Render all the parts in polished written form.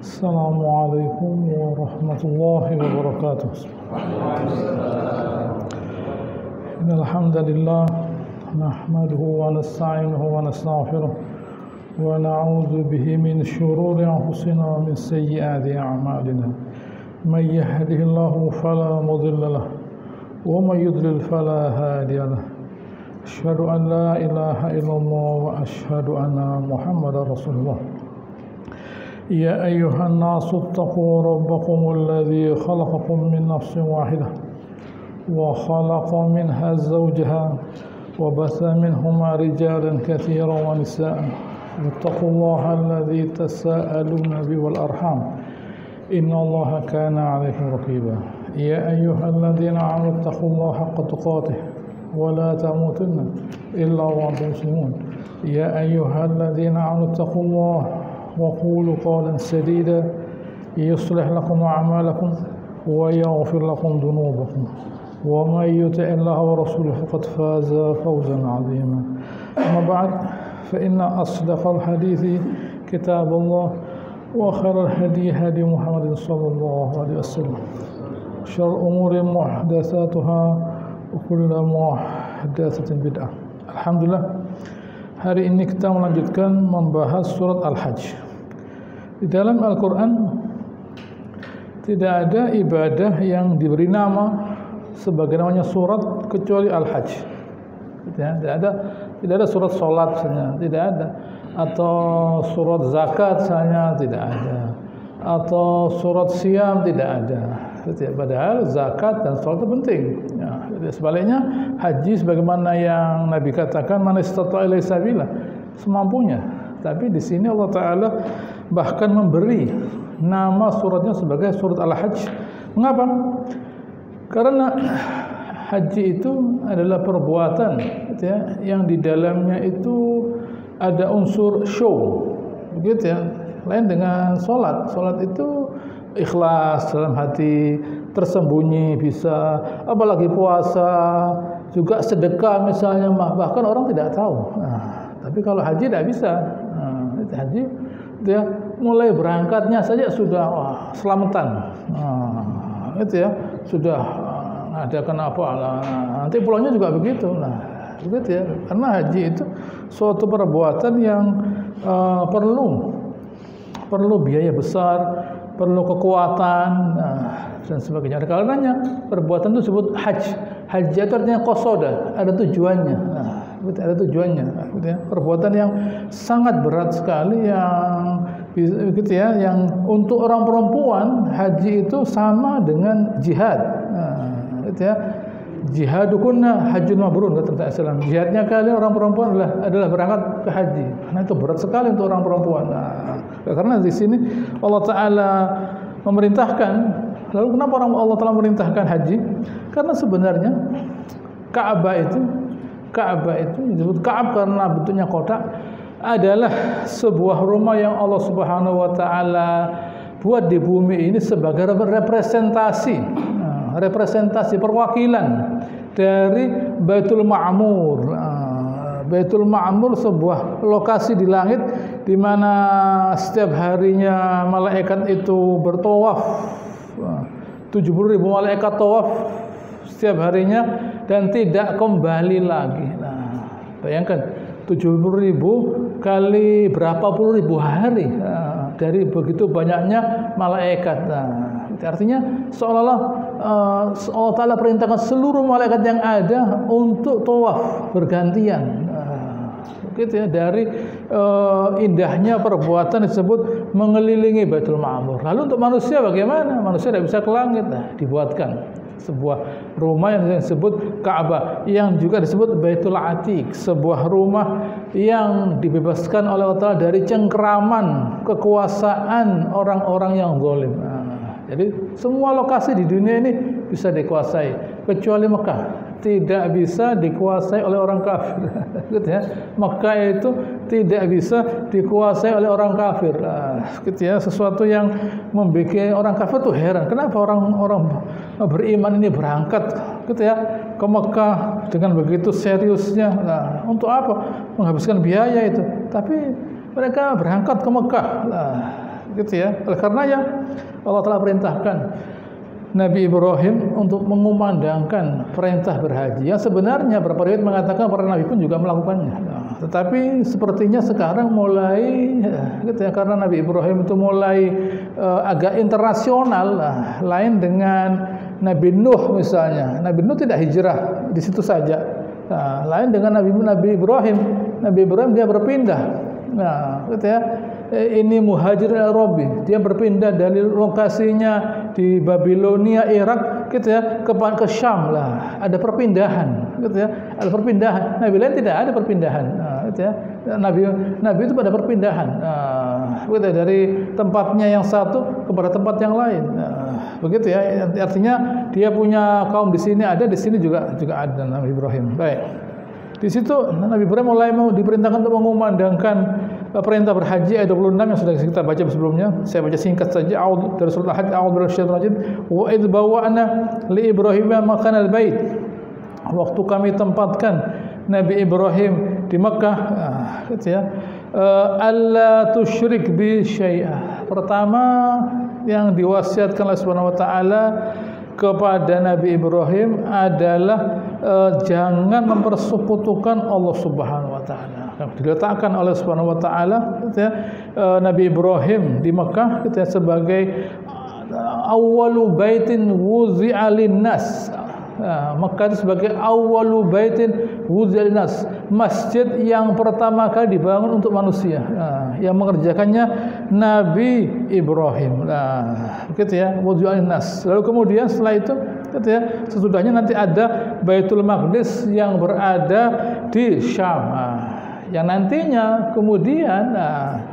السلام عليكم ورحمة الله وبركاته. إن الحمد لله نحمده ونستعينه ونستغفره ونعوذ به من شرور أنفسنا ومن سيئات أعمالنا. من يهده الله فلا مضل له ومن يضلل فلا هادي له. أشهد أن لا إله إلا الله وأشهد أن محمدا رسول الله. يا أيها الناس اتقوا ربكم الذي خلقكم من نفس واحدة وخلق منها زوجها وبث منهما رجالا كثيرا ونساء واتقوا الله الذي تساءلون به والأرحام إن الله كان عليكم رقيبا. يا أيها الذين آمنوا اتقوا الله حق تقاته ولا تموتن إلا وأنتم مسلمون. يا أيها الذين آمنوا اتقوا الله وقولوا قولا سديدا يصلح لكم أعمالكم ويغفر لكم ذنوبكم ومن يطع الله ورسوله فقد فاز فوزا عظيما. أما بعد فإن أصدق الحديث كتاب الله وخير الهدي هدي محمد صلى الله عليه وسلم. شر الأمور محدثاتها وكل محدثة بدعة. Alhamdulillah, hari ini kita melanjutkan membahas surat Al-Hajj. Di dalam Al-Quran tidak ada ibadah yang diberi nama sebagai namanya surat kecuali Al-Hajj. Tidak ada surat sholat misalnya, tidak ada. Atau surat zakat misalnya, tidak ada. Atau surat siam, tidak ada. Padahal zakat dan sholat itu penting. Ya, sebaliknya haji sebagaimana yang Nabi katakan, man istata'a ilaihi sabila, semampunya. Tapi di sini Allah Ta'ala bahkan memberi nama suratnya sebagai surat Al-Hajj. Mengapa? Karena haji itu adalah perbuatan ya, yang di dalamnya itu ada unsur show, begitu ya. Lain dengan sholat. Sholat itu ikhlas dalam hati, tersembunyi bisa. Apalagi puasa, juga sedekah misalnya, bahkan orang tidak tahu. Nah, tapi kalau haji tidak bisa. Haji dia mulai berangkatnya saja sudah selamatan. Itu ya, sudah ada kenapa nanti pulangnya juga begitu. Nah, begitu ya. Karena haji itu suatu perbuatan yang perlu biaya besar, perlu kekuatan dan sebagainya. Ada karenanya perbuatan itu disebut haji. Haji itu artinya qasoda, ada tujuannya. Ada tujuannya. Perbuatan yang sangat berat sekali, yang gitu ya, yang untuk orang perempuan haji itu sama dengan jihad. Gitu ya. Jihadukunna hajjun mabrur, kata Rasulullah. Jihadnya kalian orang perempuan adalah berangkat ke haji. Karena itu berat sekali untuk orang perempuan. Karena di sini Allah Ta'ala memerintahkan. Lalu kenapa Allah Ta'ala memerintahkan haji? Karena sebenarnya Ka'bah itu disebut Ka'ab karena bentuknya kotak, adalah sebuah rumah yang Allah Subhanahu wa Ta'ala buat di bumi ini sebagai representasi perwakilan dari Baitul Ma'mur. Baitul Ma'mur sebuah lokasi di langit di mana setiap harinya malaikat itu bertawaf. 70.000 malaikat tawaf setiap harinya dan tidak kembali lagi. Nah, bayangkan 70.000 kali berapa puluh ribu hari, dari begitu banyaknya malaikat. Nah, artinya seolah-olah Allah Ta'ala perintahkan seluruh malaikat yang ada untuk tawaf bergantian. Gitu ya, dari indahnya perbuatan disebut mengelilingi Baitul Ma'mur. Lalu untuk manusia bagaimana? Manusia tidak bisa ke langit. Nah, dibuatkan sebuah rumah yang disebut Ka'bah, yang juga disebut Baitul Atiq, sebuah rumah yang dibebaskan oleh Allah Ta'ala dari cengkeraman kekuasaan orang-orang yang zalim. Jadi semua lokasi di dunia ini bisa dikuasai kecuali Mekah. Tidak bisa dikuasai oleh orang kafir. Gitu ya. Mekah itu tidak bisa dikuasai oleh orang kafir. Gitu ya. Sesuatu yang membuat orang kafir tuh heran. Kenapa orang-orang beriman ini berangkat gitu ya ke Mekah dengan begitu seriusnya? Nah, untuk apa? Menghabiskan biaya itu. Tapi mereka berangkat ke Mekah. Nah, gitu ya. Oleh karenanya Allah telah perintahkan Nabi Ibrahim untuk mengumandangkan perintah berhaji. Yang sebenarnya beberapa riwayat mengatakan para nabi pun juga melakukannya. Tetapi sepertinya sekarang mulai gitu ya, karena Nabi Ibrahim itu mulai agak internasional, lain dengan Nabi Nuh misalnya. Nabi Nuh tidak hijrah di situ saja. Lain dengan Nabi Ibrahim. Nabi Ibrahim dia berpindah. Gitu ya. Ini muhajir al-Rabbi, dia berpindah dari lokasinya di Babilonia, Irak, gitu ya, ke Syam lah. Ada perpindahan, gitu ya. Ada perpindahan. Nabi lain tidak ada perpindahan, gitu ya. Nabi itu pada perpindahan, gitu ya, dari tempatnya yang satu kepada tempat yang lain. Begitu ya. Artinya dia punya kaum di sini ada, di sini juga ada Nabi Ibrahim. Baik. Di situ Nabi Ibrahim mulai mau diperintahkan untuk mengumandangkan perintah berhaji ayat 26 yang sudah kita baca sebelumnya. Saya baca singkat saja. Dari surah Al-Hajj, a'udzu billahi rajim. Wa idz bawwa'na li Ibrahim makanal bait. Waktu kami tempatkan Nabi Ibrahim di Mekah, gitu ya. Alla tusyrik bi syai'a. Pertama yang diwasiatkan oleh Subhanahu wa taala kepada Nabi Ibrahim adalah jangan mempersekutukan Allah Subhanahu wa taala. Diletakkan oleh Subhanahu wa taala, gitu ya, Nabi Ibrahim di Mekah, gitu ya, sebagai awwalu baitin wuzi'a lin-nas. Mekah itu sebagai awwalu baitin wuzi'a lin-nas, masjid yang pertama kali dibangun untuk manusia. Yang mengerjakannya Nabi Ibrahim. Gitu ya, wuzi'a lin-nas. Lalu kemudian setelah itu, gitu ya, sesudahnya nanti ada Baitul Maqdis yang berada di Syam. Yang nantinya kemudian,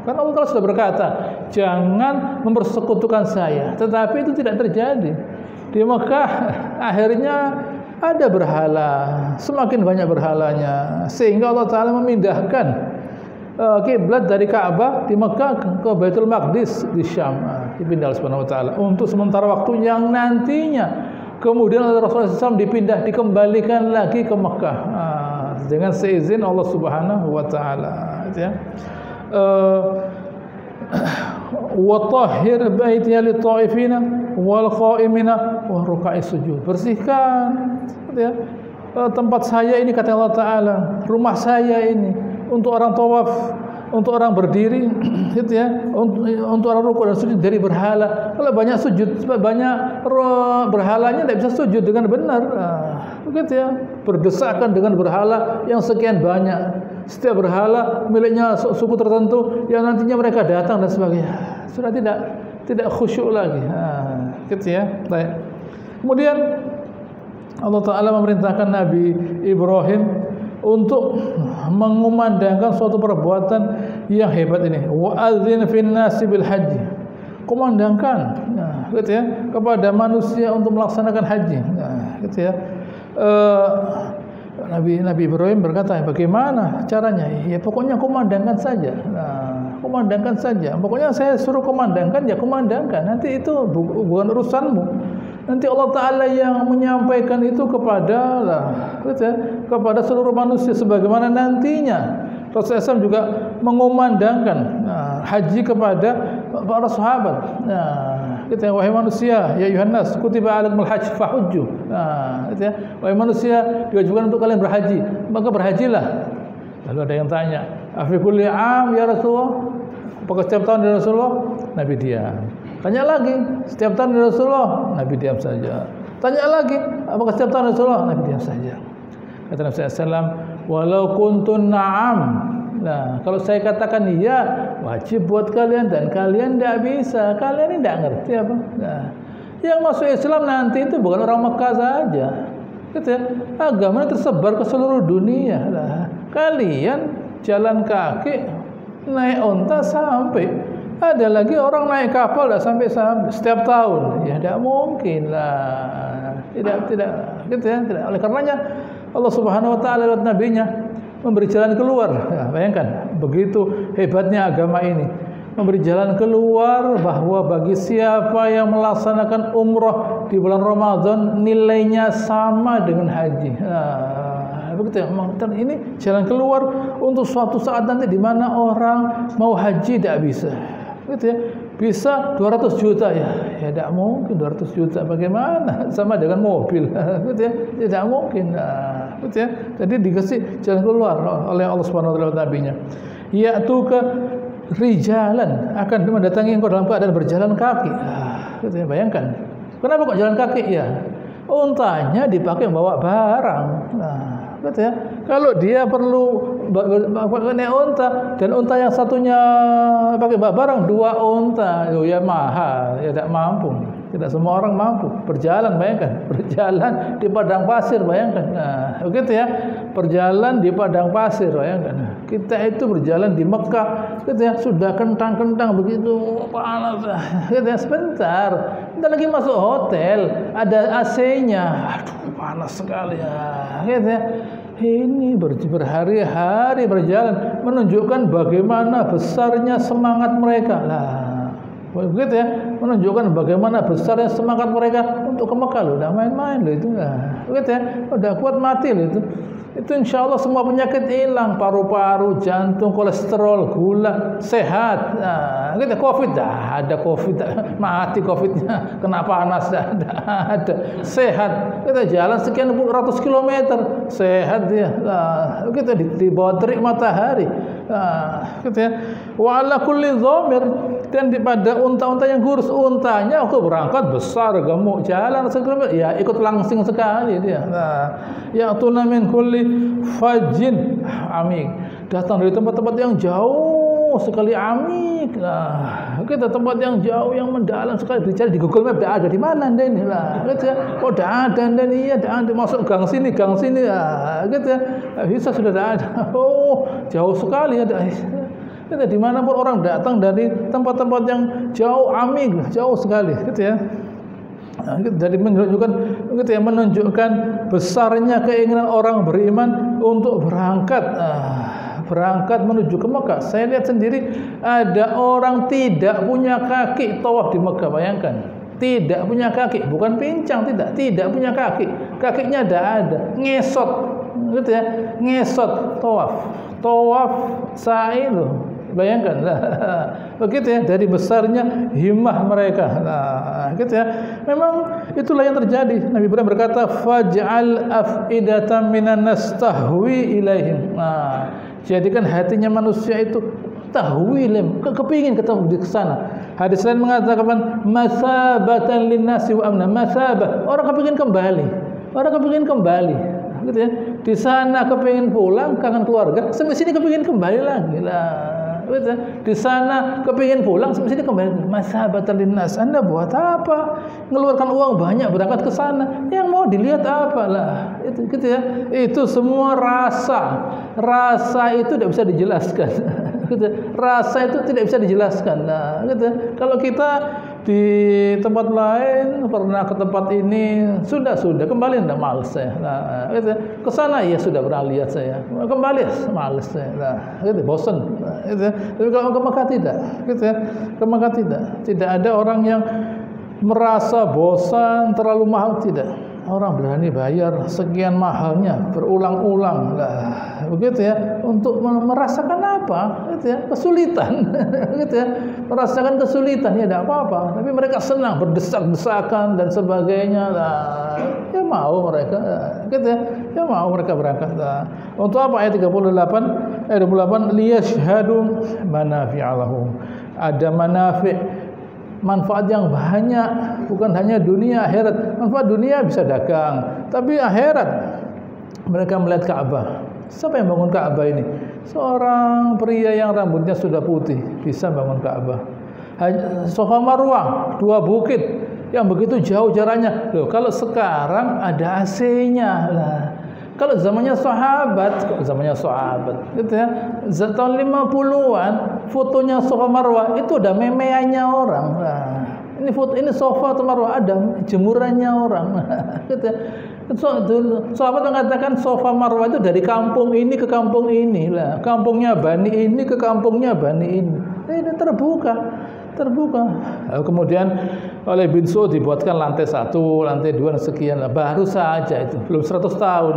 kan Allah sudah berkata, jangan mempersekutukan saya. Tetapi itu tidak terjadi. Di Mekah akhirnya ada berhala, semakin banyak berhalanya, sehingga Allah Ta'ala memindahkan kiblat dari Ka'bah di Mekah ke Baitul Maqdis di Syam. Dipindah oleh Subhanahu wa taala untuk sementara waktu, yang nantinya kemudian Rasulullah SAW dikembalikan lagi ke Mekah dengan seizin Allah Subhanahu wa taala, ya. Wa tahhir baitiya lit-ta'ifina wal qa'imina wa ruka'is sujud. Bersihkan, ya, tempat saya ini, kata Allah Ta'ala, rumah saya ini untuk orang tawaf, untuk orang berdiri, gitu ya, untuk orang rukuk dan sujud dari berhala. Kalau banyak sujud, banyak berhalanya tidak bisa sujud dengan benar, begitu ya. Berdesakan dengan berhala yang sekian banyak. Setiap berhala miliknya suku tertentu yang nantinya mereka datang dan sebagainya. Sudah tidak khusyuk lagi, gitu ya. Baik. Kemudian Allah Ta'ala memerintahkan Nabi Ibrahim untuk mengumandangkan suatu perbuatan yang hebat ini. Wa'adzin fin nasi bil haji. Kumandangkan, gitu ya, kepada manusia untuk melaksanakan haji, gitu ya. Nabi Ibrahim berkata, bagaimana caranya? Ya pokoknya kumandangkan saja. Kumandangkan saja. Pokoknya saya suruh kumandangkan, ya kumandangkan. Nanti itu bukan urusanmu. Nanti Allah Ta'ala yang menyampaikan itu kepada seluruh manusia, sebagaimana nantinya Rasulullah SAW juga mengumandangkan haji kepada para sahabat. Kita, wahai manusia, ya Yohanes, kutiba alaikumul hajj fahujju. Wahai manusia, diwajibkan untuk kalian berhaji, maka berhajilah. Lalu ada yang tanya, afi kulli am ya Rasulullah? Apakah setiap tahun ya Rasulullah? Nabi diam. Tanya lagi, setiap tahun ya Rasulullah? Nabi diam saja. Tanya lagi, apakah setiap tahun ya Rasulullah? Nabi diam saja. Kata Nabi SAW, walau kuntun na'am. Nah, kalau saya katakan iya, wajib buat kalian, dan kalian tidak bisa. Kalian ini tidak ngerti apa. Nah, yang masuk Islam nanti itu bukan orang Mekah saja, gitu ya. Agama tersebar ke seluruh dunia. Nah, kalian jalan kaki, naik onta sampai. Ada lagi orang naik kapal tidak sampai setiap tahun. Ya tidak mungkin lah. Tidak, gitu ya. Tidak. Oleh karenanya Allah Subhanahu wa taala lewat nabinya memberi jalan keluar. Ya, bayangkan begitu hebatnya agama ini. Memberi jalan keluar bahwa bagi siapa yang melaksanakan umrah di bulan Ramadan nilainya sama dengan haji. Begitu ya. Dan ini jalan keluar untuk suatu saat nanti di mana orang mau haji tidak bisa. gitu ya. Bisa 200 juta ya tidak mungkin 200 juta bagaimana sama dengan mobil gitu ya, tidak mungkin gitu ya. Jadi dikasih jalan keluar oleh Allah Subhanahu wa taala nabinya. Yaitu ke rijalan, akan mendatangi engkau dalam keadaan berjalan kaki. Gitu ya, bayangkan. Kenapa kok jalan kaki ya? Untanya dipakai bawa barang. Gitu ya. Kalau dia perlu naik unta dan unta yang satunya pakai bawa barang 2 unta, ya mahal, ya tidak mampu. Tidak semua orang mampu berjalan, bayangkan, berjalan di padang pasir, bayangkan. Begitu ya, berjalan di padang pasir, bayangkan. Kita itu berjalan di Mekah, gitu ya, sudah kentang-kentang begitu panas, gitu ya, sebentar. Kita lagi masuk hotel, ada AC-nya, aduh panas sekali ya, gitu ya. Ini berhari-hari berjalan, menunjukkan bagaimana besarnya semangat mereka begitu ya, menunjukkan bagaimana besarnya semangat mereka untuk ke Mekah loh, udah main-main loh itu begitu ya, udah kuat mati loh itu insya Allah semua penyakit hilang, paru-paru, jantung, kolesterol, gula, sehat. Gitu, COVID ada COVID, mati COVID-nya, kena panas ada, sehat. Kita jalan sekian ratus kilometer, sehat dia. Kita di bawah terik matahari. Gitu ya. Wa ala kulli dhamir, dan pada unta-unta yang kurus, untanya aku berangkat besar, gemuk, jalan sekilometer, ya ikut langsing sekali dia. Ya tuna min kulli fajin amik, datang dari tempat-tempat yang jauh sekali, amik kita tempat yang jauh yang mendalam sekali, bicara di Google Map ada di mana anda ini gitu ya. Oh ada anda nih, iya ada masuk gang sini gitu ya, bisa sudah ada. Oh jauh sekali ada. Kita dimanapun orang datang dari tempat-tempat yang jauh, amik, jauh sekali gitu ya. Jadi menunjukkan besarnya keinginan orang beriman untuk berangkat menuju ke Mekah. Saya lihat sendiri ada orang tidak punya kaki tawaf di Mekah, bayangkan. Tidak punya kaki, bukan pincang, tidak punya kaki. Kakinya ada, ngesot gitu ya, ngesot tawaf sa'i loh. Bayangkan begitu ya, dari besarnya himmah mereka. Gitu ya. Memang itulah yang terjadi. Nabi Ibrahim berkata, faj'al af'idatan minan nas tahwi ilaihim. Jadikan hatinya manusia itu tahwi ilaihim, kepingin ketemu di sana. Hadis lain mengatakan masabatan linnasi wa amna, masabah, orang kepingin kembali. Gitu ya. Di sana kepingin pulang, kangen keluarga, sampai sini kepingin kembali lagi gitu. Di sana kepingin pulang, sampai sini kembali. Masabatan linnas, Anda buat apa? Ngeluarkan uang banyak berangkat ke sana, yang mau dilihat apa itu gitu ya. Itu semua rasa itu tidak bisa dijelaskan. Gitu. Rasa itu tidak bisa dijelaskan. Gitu. Kalau kita di tempat lain, pernah ke tempat ini, sudah kembali enggak, males saya. Gitu. Ke sana ya sudah pernah lihat saya, kembali males saya. Gitu, bosan. Gitu. Tapi kalau ke Mekah tidak, gitu ya. Ke Mekah tidak ada orang yang merasa bosan terlalu mahal, tidak. Orang berani bayar sekian mahalnya berulang-ulang begitu ya, untuk merasakan apa? Gitu ya, kesulitan. Gitu ya, merasakan kesulitan ya tidak apa-apa, tapi mereka senang berdesak-desakan dan sebagainya ya mau mereka gitu ya, ya mau mereka berangkat. Untuk apa? Ayat 28 liyashhadu manafi'a lahum, ada manfaat yang banyak, bukan hanya dunia, akhirat. Manfaat dunia bisa dagang, tapi akhirat mereka melihat Ka'bah. Siapa yang bangun Ka'bah ini? Seorang pria yang rambutnya sudah putih bisa bangun Ka'bah. Safa Marwah, 2 bukit yang begitu jauh jaraknya. Loh, kalau sekarang ada AC-nya Kalau zamannya sahabat gitu ya, tahun 50-an, fotonya Safa Marwah itu udah memeannya orang. Ini Safa atau Marwah, ada jemurannya orang. Gitu ya. Sahabat mengatakan Safa Marwah itu dari kampung ini ke kampung ini kampungnya Bani ini ke kampungnya Bani ini. Ini terbuka. terbuka. Lalu kemudian oleh bin Saud dibuatkan lantai 1, lantai 2 dan sekian. Nah, baru saja itu, belum 100 tahun,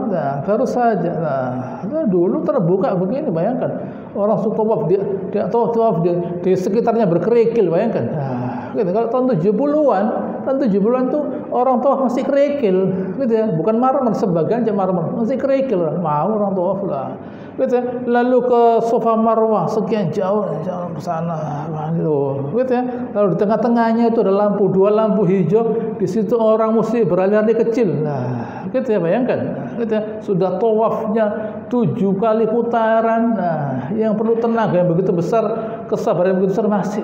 nah, baru saja. Nah, dulu terbuka begini, bayangkan orang tawaf dia tawaf di sekitarnya berkerikil, bayangkan. Nah, gitu. Kalau tahun 70-an tuh orang tawaf masih kerikil, gitu ya. Bukan marmer, sebagian aja marmer, masih kerikil. Mau orang tawaf lah. Gitu ya. Lalu ke Safa Marwah sekian jauh ke sana, gitu ya. Lalu di tengah-tengahnya itu ada lampu, 2 lampu hijau. Di situ orang mesti berlari-lari kecil. Nah, gitu ya, bayangkan. Gitu ya. Sudah tawafnya 7 kali putaran. Nah, yang perlu tenaga yang begitu besar, kesabaran yang begitu besar masih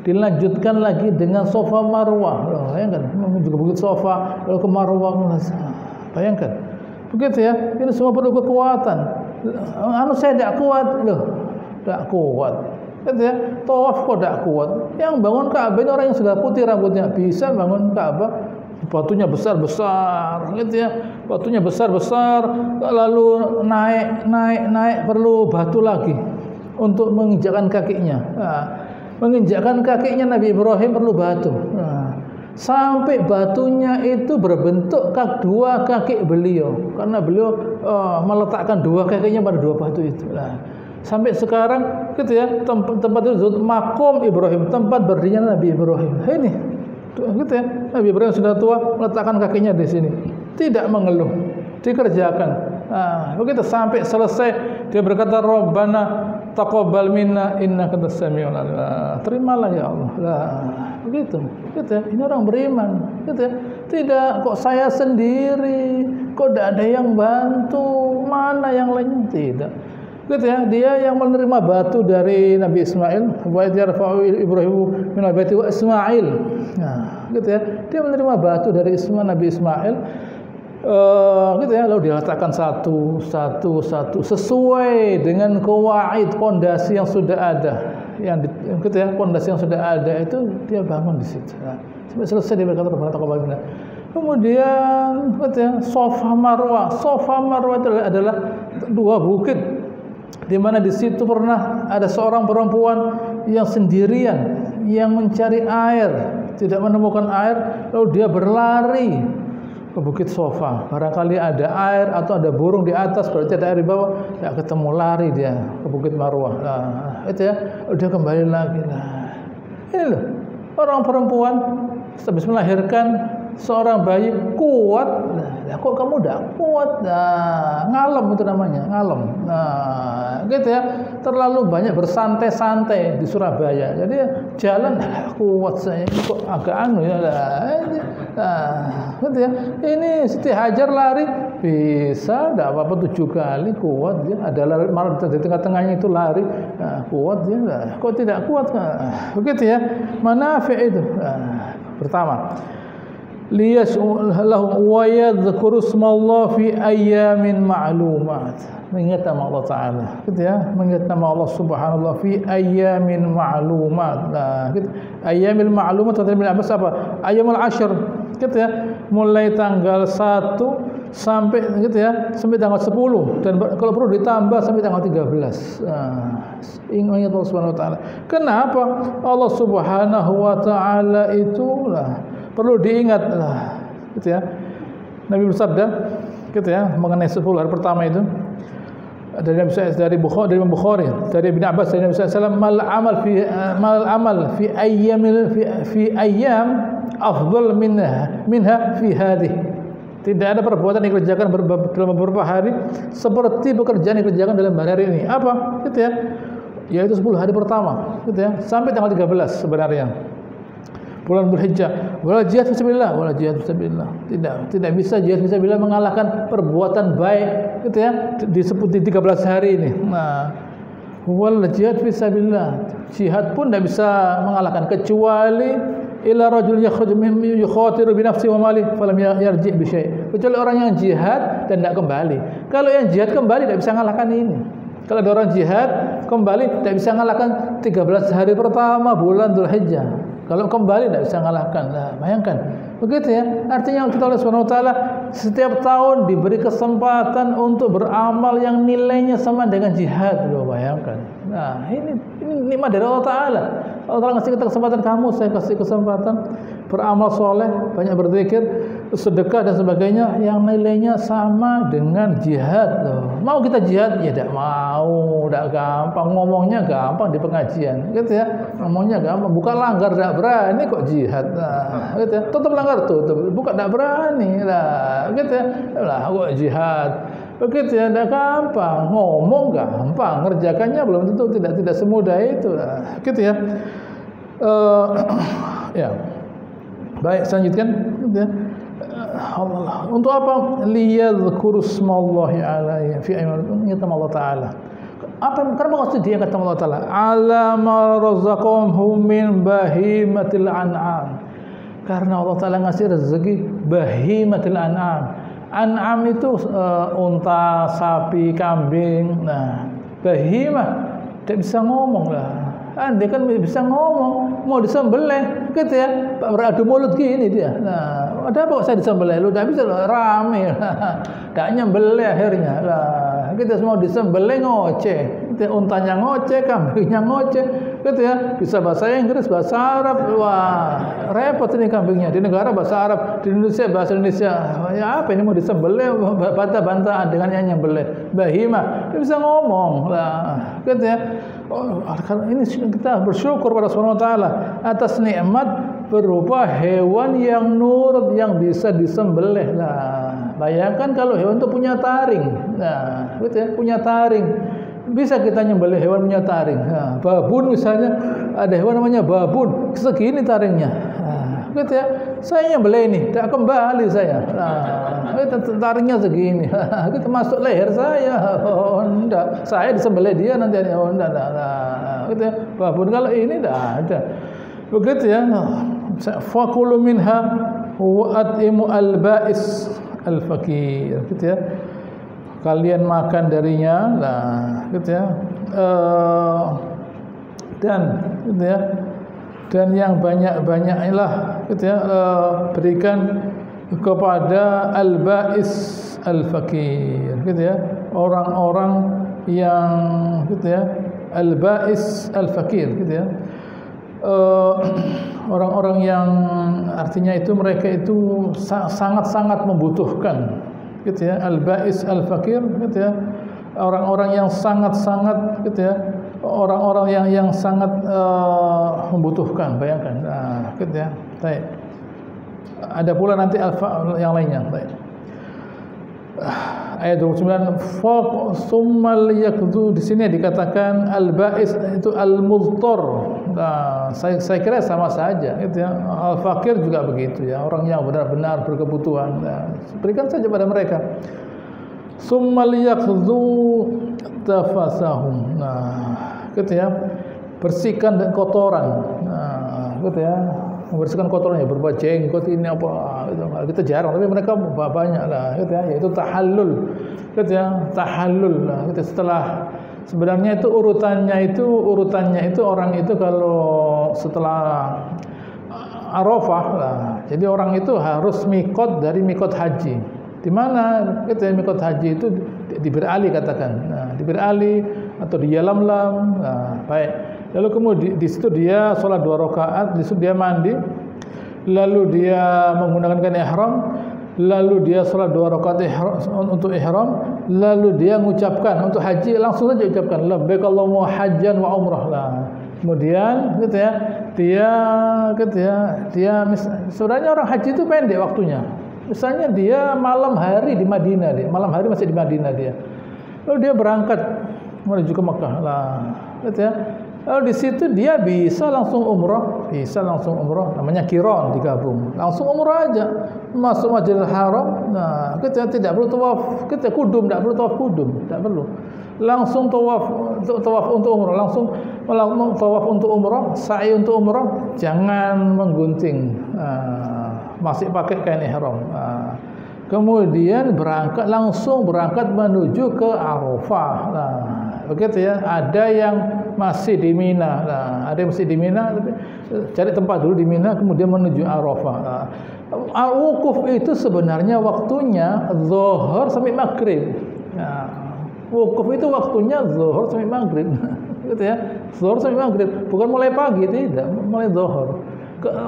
dilanjutkan lagi dengan Safa Marwah. Loh, bayangkan, juga begitu Safa, lalu ke Marwah. Bayangkan. Begitu ya. Ini semua perlu kekuatan. Saya tidak kuat, tidak kuat. Gitu ya. Tawaf kok tidak kuat. Yang bangun Ka'bah ini orang yang sudah putih rambutnya, bisa bangun Ka'bah. Batunya besar-besar, gitu ya. Batunya besar-besar, lalu naik, perlu batu lagi untuk menginjakkan kakinya. Nah, menginjakkan kakinya Nabi Ibrahim perlu batu. Nah, sampai batunya itu berbentuk 2 kaki beliau, karena beliau meletakkan 2 kakinya pada 2 batu itu. Nah, sampai sekarang, gitu ya, tempat itu makom Ibrahim, tempat berdirinya Nabi Ibrahim. Ini, gitu ya, Nabi Ibrahim sudah tua, meletakkan kakinya di sini, tidak mengeluh, dikerjakan. Nah, begitu sampai selesai dia berkata, Rabbana taqabbal minna innaka antas samiul alim. Terimalah ya Allah. Lah, begitu. Gitu ya. Ini orang beriman, gitu ya. Tidak kok saya sendiri, kok tidak ada yang bantu, mana yang lainnya, tidak. Gitu ya. Dia yang menerima batu dari Nabi Ismail, wa yarfa'u Ibrahim minal baiti wa Ismail. Nah, gitu ya. Dia menerima batu dari Nabi Ismail. Gitu ya, lalu diletakkan satu sesuai dengan kawaid pondasi yang sudah ada, gitu ya, pondasi yang sudah ada itu dia bangun di situ. Nah, sampai selesai dia berkata Rabbana taqabbal minna. Kemudian, gitu ya, Safa Marwah itu adalah 2 bukit, di mana di situ pernah ada seorang perempuan yang sendirian yang mencari air, tidak menemukan air, lalu dia berlari ke Bukit Safa, barangkali ada air atau ada burung di atas, berarti ada air di bawah, tidak ketemu, lari dia ke Bukit Marwah. Nah, itu ya, dia kembali lagi. Nah, ini loh, orang perempuan habis melahirkan seorang bayi kuat. Nah, kok kamu tidak kuat? Nah, ngalem itu namanya, ngalem. Nah, gitu ya, terlalu banyak bersantai-santai di Surabaya. Jadi jalan kuat saya, kok agak anu ya. Nah, gitu ya. Ini Siti Hajar lari bisa, tidak apa-apa 7 kali kuat dia. Ada lari, malah di tengah-tengahnya itu lari, nah, kuat dia. Nah, kok tidak kuat? Nah, begitu ya. Manafi' itu. Nah, pertama, liyash'ur lahum wa yadhkuru ismallah fi ayyamin ma'lumat. Mengingat nama Allah Ta'ala, gitu ya, mengingat nama Allah Subhanallah fi ayyamin ma'lumat. Nah, gitu. Ayyamil ma'lumat kata Ibnu Abbas apa? Ayyamul ashr, gitu ya, mulai tanggal 1 sampai, gitu ya, sampai tanggal 10, dan kalau perlu ditambah sampai tanggal 13. Nah, ingat Allah Subhanahu wa taala. Kenapa? Allah Subhanahu wa taala itulah perlu diingat lah, gitu ya. Nabi bersabda, gitu ya, mengenai 10 hari pertama itu, dari Imam Bukhari, dari Ibnu Abbas, dari Nabi sallallahu alaihi wasallam, mal amal fi ayyam afdal minha fi hadhihi. Tidak ada perbuatan yang dikerjakan dalam beberapa hari seperti pekerjaan yang dikerjakan dalam hari ini. Apa? Gitu ya. Yaitu 10 hari pertama, gitu ya, sampai tanggal 13 sebenarnya. Bulan Dzulhijjah. Wala jihad fisabilillah, Tidak bisa jihad fisabilillah mengalahkan perbuatan baik, gitu ya, disebut di 13 hari ini. Nah, wal jihad fisabilillah. Jihad pun tidak bisa mengalahkan kecuali ila rajul yakhruj min yukhatiru bi nafsihi wa malihi falam yarji' bi syai'. Kecuali orang yang jihad dan tidak kembali. Kalau yang jihad kembali tidak bisa mengalahkan ini. Kalau ada orang jihad kembali tidak bisa mengalahkan 13 hari pertama bulan Dzulhijjah. Kalau kembali tidak bisa mengalahkan. Nah, bayangkan. Begitu ya. Artinya kita oleh Subhanahu wa taala setiap tahun diberi kesempatan untuk beramal yang nilainya sama dengan jihad. Loh, bayangkan. Nah, ini nikmat dari Allah Ta'ala. Allah Ta'ala ngasih kita kesempatan, kamu saya kasih kesempatan beramal soleh, banyak berzikir, sedekah dan sebagainya yang nilainya sama dengan jihad loh. Mau kita jihad? Ya tidak mau, tidak gampang. Ngomongnya gampang di pengajian, gitu ya. Ngomongnya gampang, bukan langgar tidak berani kok jihad. Nah, gitu ya. Tutup langgar tutup, bukan tidak berani lah, gitu ya. Lah kok jihad. Begitu ya, tidak gampang. Ngomong gampang, ngerjakannya belum tentu, tidak semudah itu lah, gitu ya. Ya. Baik, selanjutkan gitu ya. Allah. Untuk apa? Liyadhkuru smallahi alaihi fi aymanin Allah Ta'ala. Apa karena maksud dia kata Allah Ta'ala? Ala ma razaqahum min bahimatil an'am. Karena Allah Ta'ala ngasih rezeki bahimatil an'am. An'am itu unta, sapi, kambing. Nah, bahimah tidak bisa ngomong lah. Andai kan bisa ngomong, mau disembelih, gitu ya, beradu mulut gini dia. Nah, ada apa kok saya disembelih? Lu udah bisa rame, tidak nyembelih akhirnya. Lah, kita semua disembelih ngoceh, untanya ngoceh, kambingnya ngoceh, gitu ya. Bisa bahasa Inggris, bahasa Arab, wah repot ini kambingnya. Di negara bahasa Arab, di Indonesia bahasa Indonesia. Ya apa ini mau disembelih, bantah-bantahan dengan yang nyembelih. Bahimah, dia bisa ngomong, lah, gitu ya. Oh, ini kita bersyukur pada Subhanahu wa Ta'ala atas nikmat berupa hewan yang nurut yang bisa disembelih. Nah, bayangkan kalau hewan itu punya taring. Nah, gitu ya, punya taring. Bisa kita nyembelih hewan punya taring. Nah, babun misalnya, ada hewan namanya babun, segini taringnya. Nah, gitu ya. Saya nyembelih ini, tidak kembali saya. Nah, taringnya segini. Gitu masuk leher saya. Oh, enggak. Saya disembelih dia nanti. Oh, enggak. Nah, gitu ya. Babun kalau ini tidak ada. Begitu ya. Fakulu minha wa at'imu al-ba'is al-fakir. Gitu ya. Kalian makan darinya, nah, gitu ya. Dan gitu ya. Dan yang banyak-banyaklah gitu ya, berikan kepada al-ba'is al-fakir, gitu ya. Orang-orang yang gitu ya, al-ba'is al-fakir, gitu ya. Orang-orang yang artinya itu mereka itu sangat-sangat membutuhkan, gitu ya. Al-ba'is al-fakir, gitu ya. Orang-orang yang sangat-sangat gitu ya. Orang-orang yang sangat membutuhkan, bayangkan. Nah, gitu ya. Baik. Ada pula nanti yang lainnya. Baik. Ayat 29, fa summal yakdu, di sini dikatakan al-ba'is itu al-mudhtar. Nah, saya kira sama saja, gitu ya. Al-fakir juga begitu ya, orang yang benar-benar berkebutuhan. Nah, berikan saja pada mereka. Summal yakdu tafasahum. Nah, gitu ya. Bersihkan dan kotoran. Nah, gitu ya. Membersihkan kotorannya, berbuat jenggot ini apa gitu. Kita jarang, tapi mereka banyak lah, gitu ya. Yaitu tahallul, gitu ya. Tahallul lah, gitu. Setelah sebenarnya itu urutannya itu orang itu kalau setelah Arafah lah. Jadi orang itu harus mikot dari mikot haji. Di mana gitu ya, mikot haji itu di Bir Ali katakan. Nah, di Bir Ali atau di Yalamlam. Nah, baik. Lalu kemudian di situ dia sholat 2 rakaat, di situ dia mandi, lalu dia menggunakan kain ihram, lalu dia sholat 2 rakaat untuk ihram, lalu dia mengucapkan untuk haji, langsung saja ucapkan labbaik Allahumma hajjan wa umrah lah. Kemudian gitu ya, dia sebenarnya orang haji itu pendek waktunya. Misalnya dia malam hari di Madinah, malam hari masih di Madinah dia. Lalu dia berangkat menuju ke Mekah lah, gitu ya. Lalu di situ dia bisa langsung umrah, namanya qiran, digabung. Langsung umrah aja, masuk Masjidil Haram. Nah, kita tidak perlu tawaf, kita kudum, tidak perlu tawaf kudum, tidak perlu. Langsung tawaf untuk umrah, langsung tawaf untuk umrah, sa'i untuk umrah, jangan menggunting. Masih pakai kain ihram. Kemudian langsung berangkat menuju ke Arafah. Nah, begitu ya. Ada yang masih di Mina. Nah, ada yang masih di Mina, cari tempat dulu di Mina, kemudian menuju Arafah. Nah, wukuf itu sebenarnya waktunya zuhur sampai maghrib. Nah, Wukuf itu waktunya zuhur sampai maghrib. Gitu ya. Zuhur sampai maghrib, bukan mulai pagi, tidak, mulai zuhur.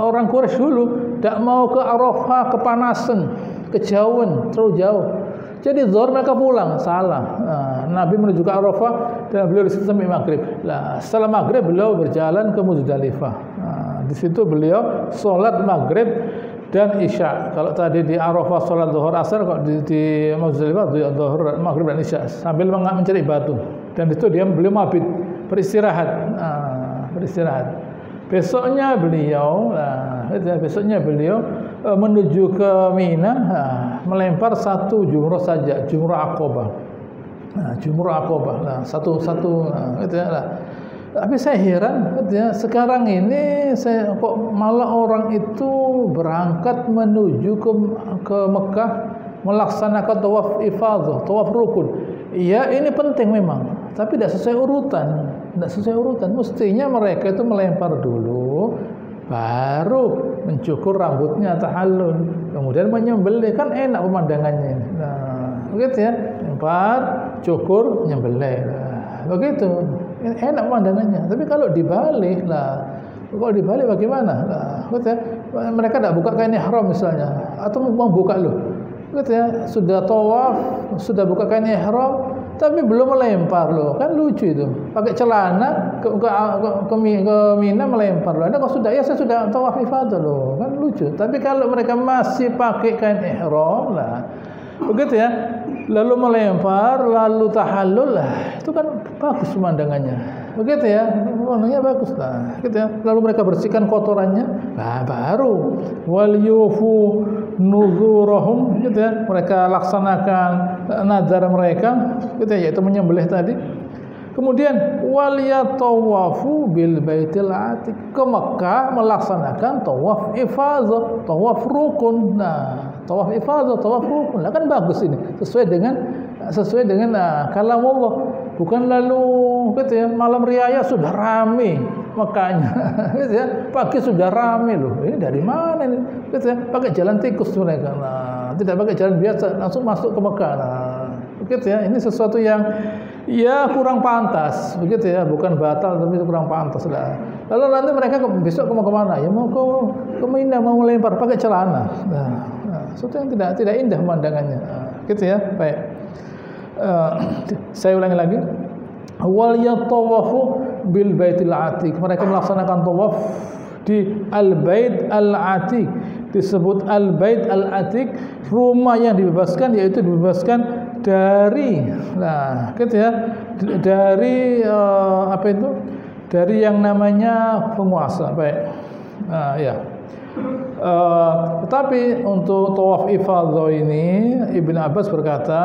Orang Quraisy dulu tidak mau ke Arafah, kepanasan, kejauhan, terlalu jauh. Jadi zuhur mereka pulang, salah. Nabi menuju ke Arafah dan beliau di situ sampai maghrib. Nah, setelah maghrib beliau berjalan ke Muzdalifah. Di situ beliau sholat maghrib dan isya. Kalau tadi di Arafah sholat zuhur asar, kalau di Muzdalifah zuhur maghrib dan isya sambil mencari batu. Dan di situ beliau mabit, beristirahat. Besoknya beliau menuju ke Mina, melempar satu jumrah saja, jumrah Aqabah. Jumrah Aqabah. Satu gitu ya. Tapi saya heran, gitu ya, sekarang ini kok malah orang itu berangkat menuju ke Mekah melaksanakan tawaf ifadah, tawaf rukun. Iya, ini penting memang, tapi tidak sesuai urutan. Mestinya mereka itu melempar dulu, baru mencukur rambutnya, tahallul, kemudian menyembelih, kan enak pemandangannya. Nah, begitu ya, lempar, cukur, nyembelih. Begitu, enak pemandangannya. Tapi kalau dibalik bagaimana? Begitu ya, mereka tidak buka kain ihram misalnya, atau mau buka loh. Gitu ya, sudah tawaf, sudah buka kain ihram, tapi belum melempar loh, kan lucu itu. Pakai celana ke Mina melempar loh. Anda kalau sudah, ya saya sudah tawaf ifadah loh, kan lucu. Tapi kalau mereka masih pakai kain ihram lah, begitu ya, lalu melempar, lalu tahallul lah, itu kan bagus pemandangannya. Begitu ya, pemandangannya bagus lah, gitu ya. Lalu mereka bersihkan kotorannya, nah baru wal yufu nuzurahum, gitu ya. Mereka laksanakan nazar mereka, gitu ya, yaitu menyembelih tadi. Kemudian wal yatawafu bil baitil atiq, ke Mekah melaksanakan tawaf ifadah, tawaf rukun. Nah, tawaf ifadah, tawaf rukun, lah kan bagus ini, sesuai dengan kalam Allah. Bukan lalu gitu ya, malam riaya sudah rame Mekahnya, gitu ya, pagi sudah rame loh. Ini dari mana ini? Gitu ya, pakai jalan tikus mereka. Nah, tidak pakai jalan biasa, langsung masuk ke Mekah. Nah, begitu ya. Ini sesuatu yang ya kurang pantas, begitu ya. Bukan batal, tapi itu kurang pantas lah. Lalu nanti mereka besok mau kemana? Ya mau ke Mina, mau melempar pakai celana. Nah, sesuatu yang tidak indah pemandangannya. Gitu ya. Baik. Saya ulangi lagi. Wal yatawafu bil baitil atiq, mereka melaksanakan tawaf di al-bait al-atiq. Disebut al-bait al-atiq, rumah yang dibebaskan, yaitu dibebaskan dari, nah gitu ya, dari apa itu, dari yang namanya penguasa. Baik. Ya. Tetapi untuk tawaf ifadah ini Ibn Abbas berkata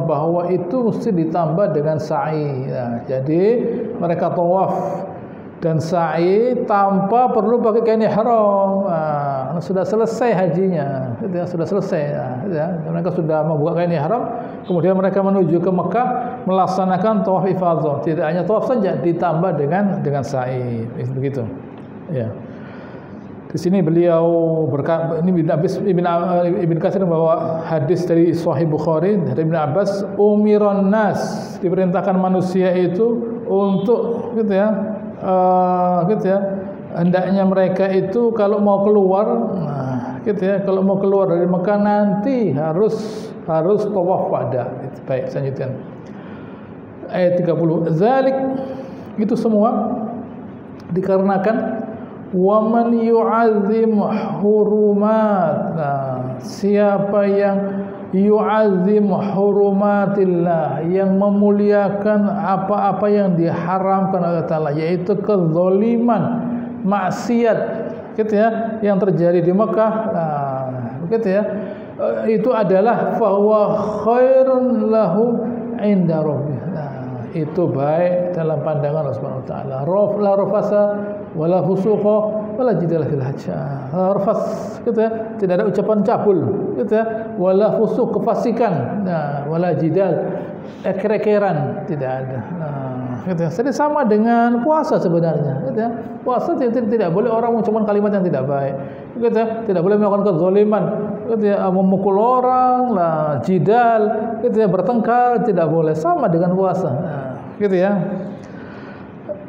bahwa itu mesti ditambah dengan sa'i. Nah, jadi mereka tawaf dan sa'i tanpa perlu pakai kain ihram. Nah, sudah selesai hajinya, sudah selesai. Nah, mereka sudah membuka kain ihram, kemudian mereka menuju ke Mekah melaksanakan tawaf ifadah. Tidak hanya tawaf saja, ditambah dengan sa'i. Begitu. Ya. Di sini beliau berkata, ini Ibn Katsir membawa hadis dari Sahih Bukhari dari Ibn Abbas, umiran nas, diperintahkan manusia itu untuk gitu ya, hendaknya mereka itu kalau mau keluar, nah, gitu ya, kalau mau keluar dari Mekah nanti harus tawaf wada. Baik, selanjutnya ayat 30. Zalik, itu semua dikarenakan waman yu'azzim hurumat. Nah, siapa yang yu'azzim hurumatillah, yang memuliakan apa-apa yang diharamkan oleh Allah, yaitu kezaliman, maksiat, gitu ya, yang terjadi di Mekah. Nah, begitu ya, itu adalah fahuwa khairun lahu inda rabbih. Nah, itu baik dalam pandangan Allah Subhanahu wa taala. La rafasa wala fusuqa wala jidala fil hajj. Rafas, gitu ya, tidak ada ucapan cabul, gitu ya, wala fusuq, kefasikan, nah, wala jidal, kerekeran, tidak ada. Nah, gitu ya. Jadi sama dengan puasa sebenarnya, gitu ya. Puasa tidak boleh orang mengucapkan kalimat yang tidak baik, gitu ya. Tidak boleh melakukan kezaliman, gitu ya, memukul orang lah, jidal, gitu ya, bertengkar tidak boleh, sama dengan puasa. Gitu ya.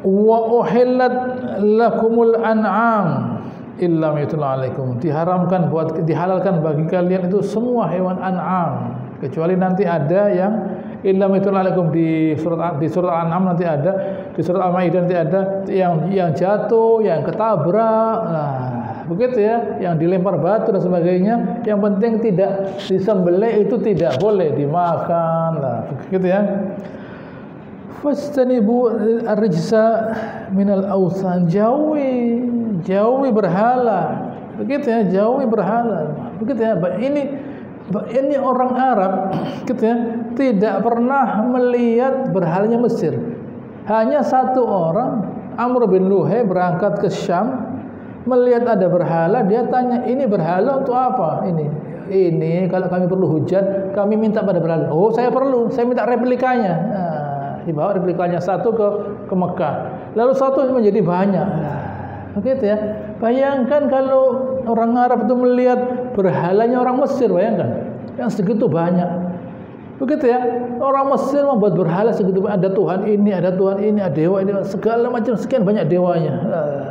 Wa uhillat lakumul an'am illa ma yutla alaikum. Dihalalkan bagi kalian itu semua hewan an'am, kecuali nanti ada yang illa ma yutla alaikum di surat An'am nanti ada, di surat Al-Maidah nanti ada yang jatuh, yang ketabrak. Nah, begitu ya, yang dilempar batu dan sebagainya. Yang penting tidak disembelih, itu tidak boleh dimakan lah, begitu ya. Fastanibu ar-rijsa minal awsan, jauhi berhala, begitu ya, jauhi berhala, begitu ya. Ini orang Arab, gitu ya, tidak pernah melihat berhalanya Mesir. Hanya satu orang, Amr bin Luhai, berangkat ke Syam, melihat ada berhala, dia tanya, ini berhala untuk apa? Ini kalau kami perlu hujan, kami minta pada berhala. Oh, saya perlu, saya minta replikanya. Nah, dibawa replikanya satu ke Mekah, lalu satu menjadi banyak. Begitu ya. Bayangkan kalau orang Arab itu melihat berhalanya orang Mesir, bayangkan yang segitu banyak. Begitu ya. Orang Mesir membuat berhala segitu banyak. Ada Tuhan ini, ada Tuhan ini, ada dewa ini, segala macam, sekian banyak dewanya.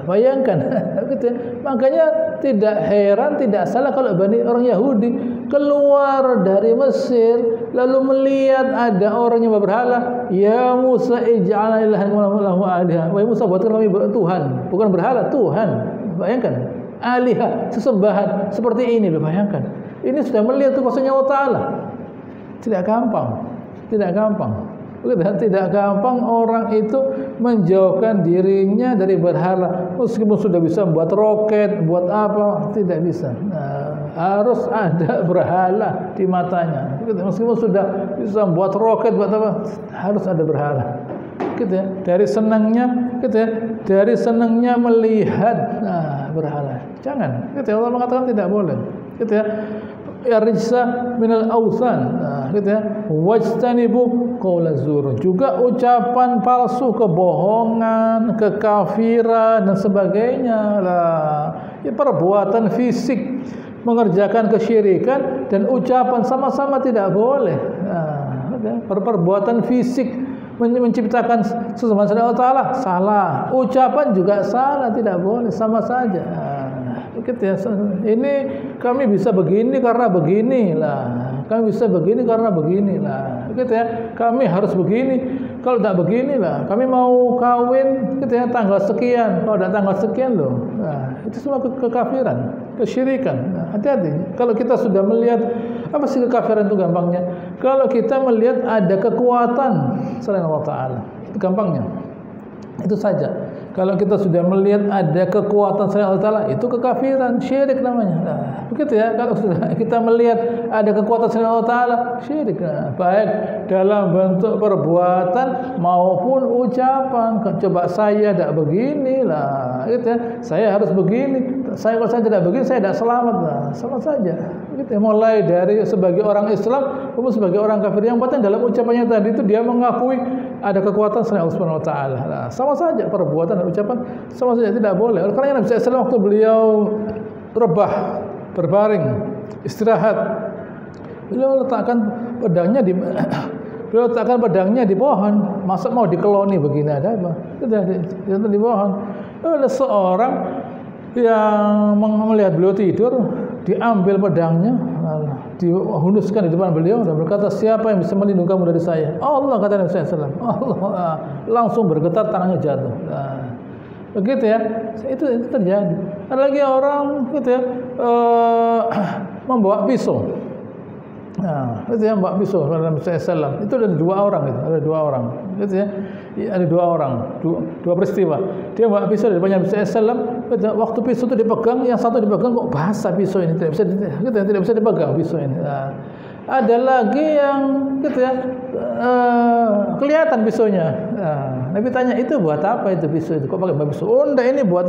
Bayangkan. Begitu ya. Makanya tidak heran, tidak salah kalau orang Yahudi keluar dari Mesir lalu melihat ada orang yang berhala. Ya Musa, ij'al ilahan lahu aliha. Wahai Musa, buatkan kami Tuhan, bukan berhala, Tuhan. Bayangkan, aliha, sesembahan seperti ini. Bayangkan, ini sudah melihat kuasanya Allah Ta'ala. Tidak gampang, tidak gampang. Tidak gampang orang itu menjauhkan dirinya dari berhala. Meskipun sudah bisa buat roket, buat apa, tidak bisa. Nah, harus ada berhala di matanya. Meskipun sudah bisa buat roket, buat apa, harus ada berhala. Gitu ya. Dari senangnya, gitu ya, dari senangnya melihat berhala. Jangan. Gitu ya. Allah mengatakan tidak boleh. Gitu ya. Rijsa minal awsan, gitu ya. Wajtanibu qaula zur, juga ucapan palsu, kebohongan, kekafiran dan sebagainya lah. Ya, perbuatan fisik mengerjakan kesyirikan dan ucapan sama-sama tidak boleh. Perbuatan fisik menciptakan sesembahan selain Allah Ta'ala salah, ucapan juga salah, tidak boleh, sama saja. Begitu ya. Ini kami bisa begini karena beginilah, kami bisa begini karena beginilah, begitu ya. Kami harus begini, kalau tidak beginilah. Kami mau kawin, gitu ya, tanggal sekian, kalau tidak tanggal sekian loh. Nah, itu semua kekafiran, kesyirikan. Nah, hati-hati. Kalau kita sudah melihat, apa sih kekafiran itu gampangnya? Kalau kita melihat ada kekuatan selain Allah Ta'ala, itu gampangnya. Itu saja. Kalau kita sudah melihat ada kekuatan selain Allah Ta'ala, itu kekafiran, syirik namanya. Nah, begitu ya. Kalau sudah kita melihat ada kekuatan selain Allah Ta'ala, syirik. Nah, baik dalam bentuk perbuatan maupun ucapan. Coba saya tidak begini lah, gitu ya. Saya harus begini. Kalau saya tidak begini, saya tidak selamat. Nah, sama saja. Gitu ya. Mulai dari sebagai orang Islam maupun sebagai orang kafir, yang penting dalam ucapannya tadi itu dia mengakui ada kekuatan selain Allah Subhanahu wa Ta'ala. Nah, sama saja perbuatan dan ucapan, sama saja tidak boleh. Oleh karena Nabi SAW waktu beliau rebah, berbaring, istirahat, beliau letakkan pedangnya di pohon. Masa mau dikeloni begini, ada apa? Tidak, di pohon. Ada seorang yang melihat beliau tidur, diambil pedangnya, dihunuskan di depan beliau dan berkata, siapa yang bisa melindungi kamu dari saya? Allah, kata Nabi SAW. Allah, langsung bergetar, tangannya jatuh. Nah, begitu ya, itu terjadi. Ada lagi orang, gitu ya, membawa pisau. Nah, itu yang membawa pisau dalam Nabi SAW. Itu ada dua orang, gitu. Ada dua orang, gitu ya. Ada dua orang, dua peristiwa. Dia bawa pisau dari depan Nabi SAW. Waktu pisau itu dipegang, yang satu dipegang kok basah pisau ini, tidak bisa dipegang pisau ini. Nah, ada lagi yang, gitu ya, kelihatan pisaunya. Nah, Nabi tanya, itu buat apa itu pisau itu? Kok pakai pisau? Oh, enggak, ini buat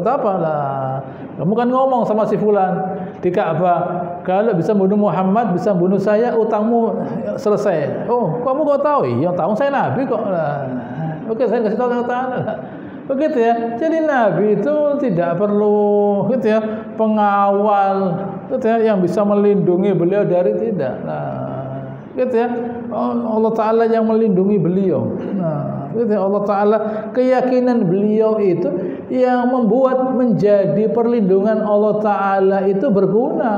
apa lah? Kamu kan ngomong sama si fulan di Ka'bah, kalau bisa bunuh Muhammad, bisa bunuh saya, utangmu selesai. Oh, kamu kok tahu? Yang tahu saya Nabi kok. Oke, saya kasih tahu Allah Ta'ala. Begitu ya. Jadi Nabi itu tidak perlu gitu ya, pengawal gitu ya, yang bisa melindungi beliau dari tidak. Nah, gitu ya. Allah Ta'ala yang melindungi beliau. Nah, gitu ya. Allah Ta'ala, keyakinan beliau itu yang membuat menjadi perlindungan Allah Ta'ala itu berguna.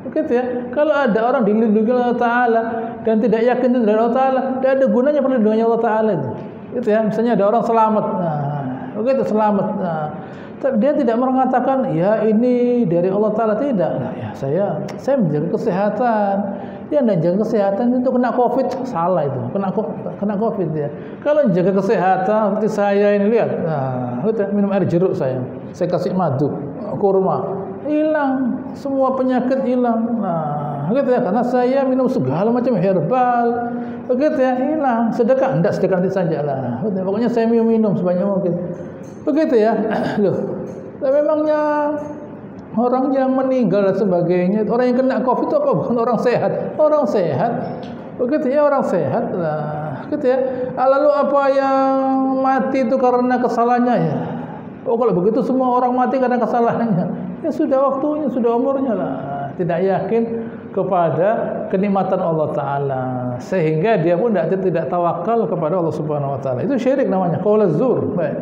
Begitu ya. Kalau ada orang dilindungi Allah Ta'ala dan tidak yakin dari Allah Ta'ala, tidak ada gunanya perlindungan Allah Ta'ala itu. Gitu ya. Misalnya ada orang selamat. Nah, begitu selamat. Nah, dia tidak mengatakan ya ini dari Allah Ta'ala, tidak. Nah, ya saya menjaga kesehatan. Dia tidak jaga kesehatan itu kena COVID, salah itu. Kena COVID ya. Kalau menjaga kesehatan seperti saya ini, lihat. Nah, minum air jeruk saya kasih madu, kurma, hilang semua penyakit hilang. Nah, gitu ya, karena saya minum segala macam herbal, begitu ya, hilang. Sedekah nanti saja lah. Gitu ya. Pokoknya saya minum sebanyak mungkin. Begitu ya. Loh, memangnya orang yang meninggal dan sebagainya, orang yang kena COVID itu apa? Bukan orang sehat. Orang sehat, begitu ya, orang sehat lah. Gitu ya. Lalu apa yang mati itu karena kesalahannya ya? Oh, kalau begitu semua orang mati karena kesalahannya. Ya sudah waktunya, sudah umurnya lah. Tidak yakin kepada kenikmatan Allah Ta'ala, sehingga dia pun tidak tawakal kepada Allah Subhanahu Wa Ta'ala. Itu syirik namanya, qaul az-zur. Baik.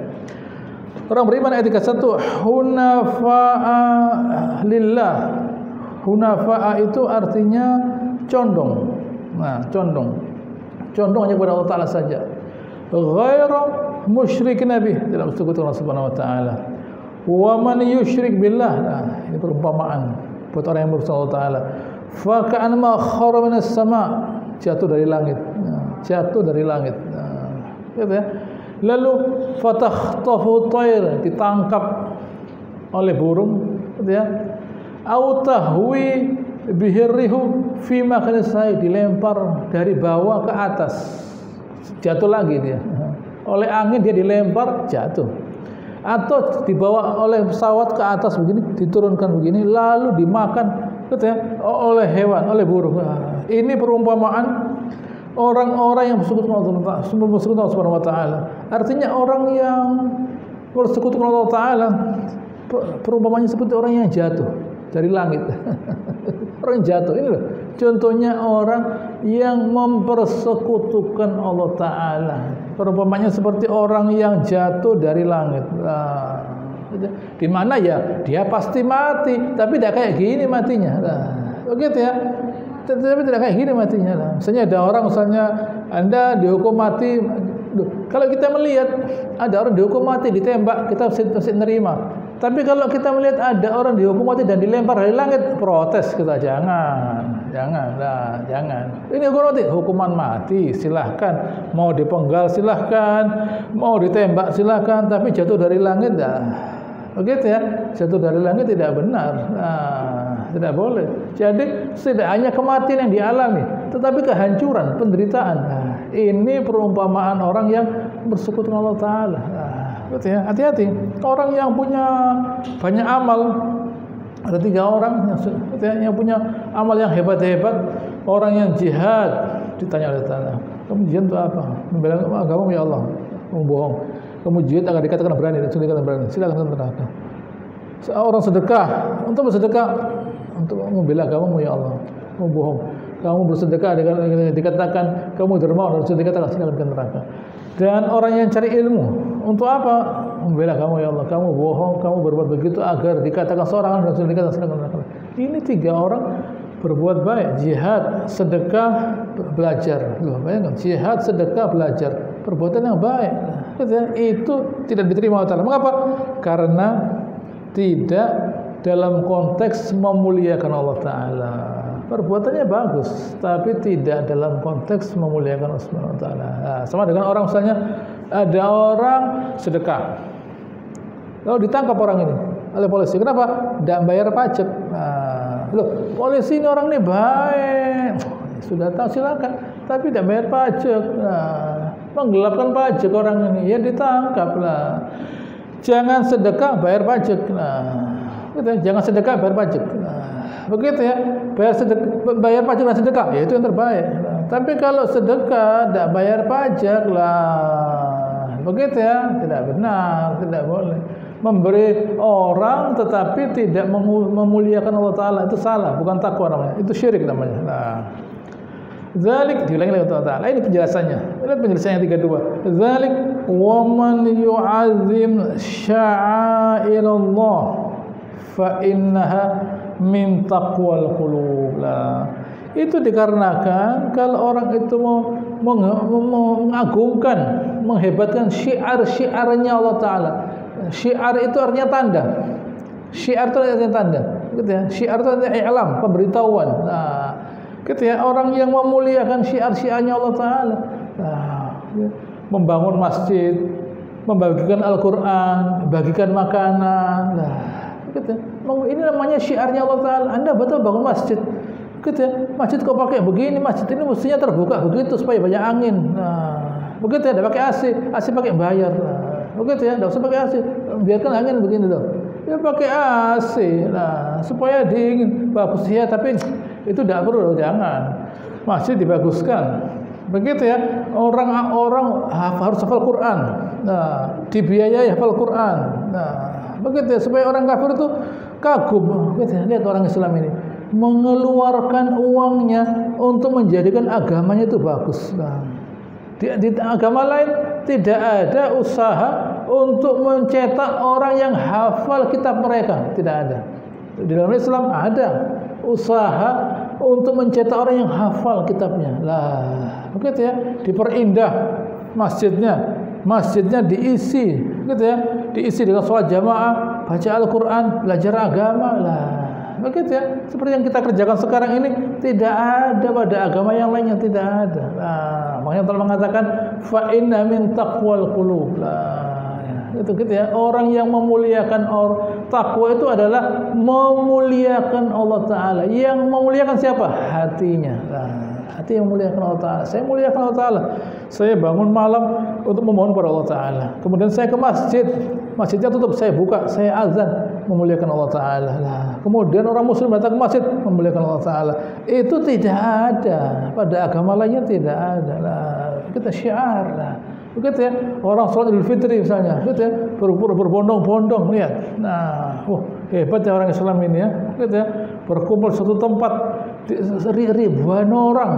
Orang beriman ayat 31, hunafa'a lillah. Hunafa'a itu artinya condong. Nah, condong hanya kepada Allah Ta'ala saja. Ghairu musyrikin nabi, tidak bersekutu Allah Subhanahu Wa Ta'ala. Wa man yusyrik billah. Nah, ini perumpamaan buat orang yang berusaha Allah Ta'ala. Fa ka'annama khara minas sama', jatuh dari langit. Nah, jatuh dari langit. Nah, gitu ya. Lalu fatakhtafu tayr, ditangkap oleh burung, gitu ya. Au tahwi bihirrihu fi makanin sai, dilempar dari bawah ke atas, jatuh lagi dia. Oleh angin dia dilempar, jatuh. Atau dibawa oleh pesawat ke atas begini, diturunkan begini, lalu dimakan, gitu ya, oleh hewan, oleh burung. Nah, ini perumpamaan orang-orang yang bersekutu dengan Allah Subhanahu Wa Ta'ala. Artinya orang yang bersekutu dengan Allah Ta'ala, perumpamannya seperti orang yang jatuh dari langit. Orang yang jatuh ini loh. Contohnya orang yang mempersekutukan Allah Ta'ala, perumpamannya seperti orang yang jatuh dari langit. Nah, di mana ya dia pasti mati, tapi tidak kayak gini matinya. Nah, begitu ya. Tapi tidak kayak gini matinya lah. Misalnya ada orang, misalnya Anda dihukum mati. Kalau kita melihat ada orang dihukum mati, ditembak, kita mesti nerima. Tapi kalau kita melihat ada orang dihukum mati dan dilempar dari langit, protes kita, jangan. Ini hukuman mati, silahkan. Mau dipenggal silahkan, mau ditembak silahkan, tapi jatuh dari langit dah. Begitu ya, jatuh dari langit tidak benar. Nah, tidak boleh. Jadi tidak hanya kematian yang dialami, tetapi kehancuran, penderitaan. Nah, ini perumpamaan orang yang bersekutu dengan Allah Ta'ala. Nah, gitu ya, hati-hati. Orang yang punya banyak amal, ada 3 orang yang punya amal yang hebat-hebat. Orang yang jihad, ditanya oleh Allah, kamu jihad untuk apa? Membela agama ya Allah. Kamu bohong. Kamu jihad agar dikatakan berani, silakan neraka. Orang sedekah, untuk bersedekah untuk membela agamamu ya Allah. Kamu bohong. Kamu bersedekah dikatakan kamu dermawan, harus dikatakan silakan ke neraka. Dan orang yang cari ilmu, untuk apa? Membela kamu ya Allah. Kamu bohong, kamu berbuat begitu agar dikatakan seorang, harus dikatakan silakan ke neraka. Ini 3 orang berbuat baik, jihad, sedekah, belajar. Loh, bayangkan, jihad, sedekah, belajar, perbuatan yang baik. Itu tidak diterima Allah Ta'ala. Mengapa? Karena tidak dalam konteks memuliakan Allah Ta'ala. Perbuatannya bagus, tapi tidak dalam konteks memuliakan Allah Ta'ala. Nah, sama dengan orang, misalnya ada orang sedekah, lalu ditangkap orang ini oleh polisi. Kenapa? Tidak bayar pajak. Nah, loh, polisi ini orang ini baik, sudah tahu silakan, tapi tidak bayar pajak. Nah, menggelapkan pajak orang ini, ya ditangkap lah. Jangan sedekah bayar pajak. Nah, gitu ya. Jangan sedekah bayar pajak. Nah, begitu ya. Bayar pajak dan sedekah, ya itu yang terbaik. Nah, tapi kalau sedekah tidak bayar pajak lah, begitu ya, tidak benar, tidak boleh. Memberi orang tetapi tidak memuliakan Allah Ta'ala itu salah, bukan takwa namanya, itu syirik namanya. Nah, dzalik diulangi oleh Allah Ta'ala. Ini penjelasannya. Lihat penjelasannya yang 32. Dzalik wa man yu'azzim sya'airallah fa innaha min taqwal qulub. Nah, itu dikarenakan kalau orang itu mau mengagungkan, menghebatkan syiar-syiarnya Allah Ta'ala. Syiar itu artinya tanda. Syiar itu artinya tanda. Gitu ya. Syiar itu artinya i'lam, pemberitahuan. Nah, gitu ya. Orang yang memuliakan syiar-syiarnya Allah Ta'ala. Nah, ya. Membangun masjid, membagikan Al-Quran, bagikan makanan. Nah, gitu ya. Ini namanya syiarnya Allah Ta'ala. Anda betul bangun masjid. Gitu ya. Masjid kok pakai begini, masjid ini mestinya terbuka begitu supaya banyak angin. Nah, begitu ya. Tidak pakai AC, AC pakai bayar. Nah, begitu ya, tidak usah pakai AC, biarkan angin begini loh. Ya pakai AC, nah supaya dingin, bagus ya. Tapi itu tidak perlu, jangan. Masjid dibaguskan, begitu ya. Orang harus hafal Quran, nah dibiayai hafal Quran, nah begitu ya. Supaya orang kafir itu kagum, begitu ya. Lihat orang Islam ini mengeluarkan uangnya untuk menjadikan agamanya itu bagus. Nah, di agama lain tidak ada usaha untuk mencetak orang yang hafal kitab mereka, tidak ada. Di dalam Islam ada usaha untuk mencetak orang yang hafal kitabnya. Lah, begitu ya, diperindah masjidnya diisi, gitu ya, diisi dengan sholat jamaah, baca Al-Quran, belajar agama. Lah, begitu ya, seperti yang kita kerjakan sekarang ini tidak ada pada agama yang lainnya, tidak ada. Nah, makanya Allah mengatakan fa inna min taqwal qulub. Lah, ya, itu gitu ya. Orang yang memuliakan takwa itu adalah memuliakan Allah Ta'ala. Yang memuliakan siapa? Hatinya. Nah, hati yang memuliakan Allah Ta'ala. Saya muliakan Allah Ta'ala. Saya bangun malam untuk memohon kepada Allah Ta'ala. Kemudian saya ke masjid, masjidnya tutup, saya buka, saya azan, memuliakan Allah Ta'ala. Nah, kemudian orang muslim datang ke masjid, memuliakan Allah Ta'ala. Itu tidak ada pada agama lainnya, tidak ada. Nah, kita syiar. Nah, begitu ya. Orang sholat Idul Fitri misalnya, gitu ya, berbondong-bondong, lihat. Nah, hebat ya orang Islam ini ya, gitu ya. Berkumpul satu tempat ribuan orang,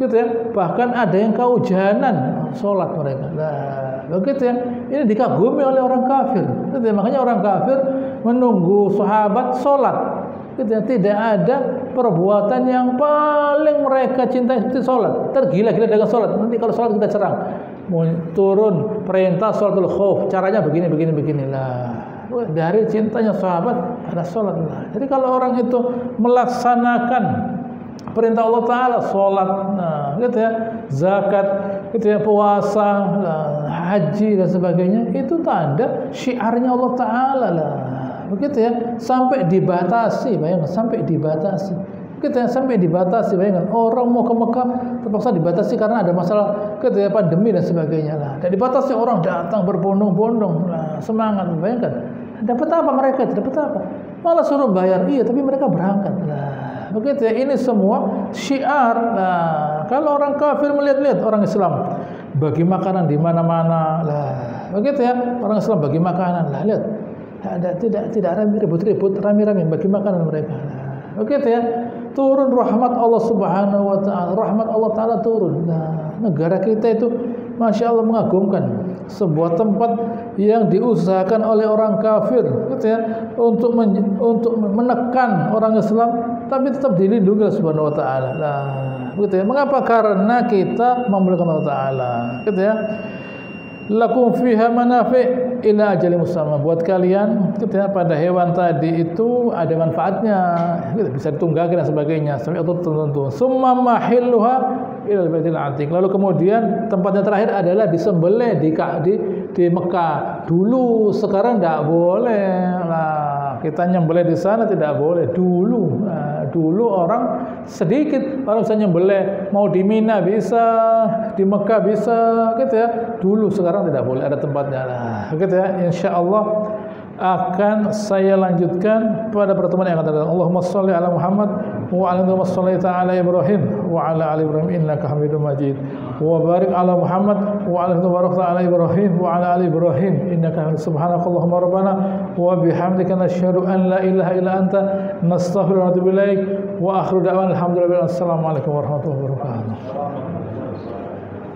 gitu ya. Bahkan ada yang kehujanan sholat mereka. Nah, begitu ya. Ini dikagumi oleh orang kafir. Gitu ya. Makanya orang kafir menunggu sahabat sholat. Gitu ya. Tidak ada perbuatan yang paling mereka cintai seperti sholat. Tergila-gila dengan sholat. Nanti kalau sholat kita serang. Mau turun perintah sholatul khauf, caranya beginilah. Dari cintanya sahabat pada sholat. Jadi kalau orang itu melaksanakan perintah Allah Ta'ala, sholat, nah, gitu ya, zakat, gitu ya, puasa, nah, haji dan sebagainya, itu tanda syiarnya Allah Ta'ala lah. Begitu ya, sampai dibatasi, bayangkan, sampai dibatasi. Gitu ya, sampai dibatasi, bayangkan, orang mau ke Mekah terpaksa dibatasi karena ada masalah, gitu ya, pandemi dan sebagainya lah. Dan dibatasi, orang datang berbondong-bondong, nah, semangat, bayangkan. Dapat apa mereka? Dapat apa? Malah suruh bayar, iya, tapi mereka berangkat. Nah, begitu ya, ini semua syiar. Nah, kalau orang kafir melihat-lihat orang Islam bagi makanan di mana-mana, lah, begitu ya, orang Islam bagi makanan, lah, lihat, tidak ribut-ribut, rame-rame bagi makanan mereka. Nah, begitu ya, turun rahmat Allah Subhanahu Wa Taala, rahmat Allah Taala turun. Nah, negara kita itu, masya Allah, mengagumkan. Sebuah tempat yang diusahakan oleh orang kafir, gitu ya, untuk menekan orang Islam, tapi tetap dilindungi oleh Subhanahu Wa Taala. Nah, gitu ya. Mengapa? Karena kita memuliakan Allah Taala, gitu ya. Lakum fiha manafi' ila ajalin musamma. Buat kalian, gitu ya, pada hewan tadi itu ada manfaatnya, gitu, bisa ditunggangi dan sebagainya sampai waktu tertentu. Summa mahilluha ila baitil atiq. Lalu kemudian tempatnya terakhir adalah disembelih di Mekah. Dulu, sekarang tidak boleh. Nah, kita nyembelih di sana tidak boleh. Dulu, nah, dulu orang sedikit orang bisa nyembelih, mau di Mina bisa, di Mekah bisa, gitu ya. Dulu, sekarang tidak boleh, ada tempatnya. Nah, gitu ya. Insyaallah akan saya lanjutkan pada pertemuan yang akan datang. Allahumma sholli ala Muhammad wa ala ala Ibrahim wa ala ali Ibrahim innaka Hamidum Majid. Wa barik ala Muhammad wa ala Ibrahim wa ala ali Ibrahim innaka Hamidum. Subhanakallahumma rabbana wa bihamdika nasyhadu an la ilaha illa anta nastaghfiruka wa natubu ilaik. Wa akhiru da'wana alhamdulillahi. Assalamualaikum warahmatullahi wabarakatuh.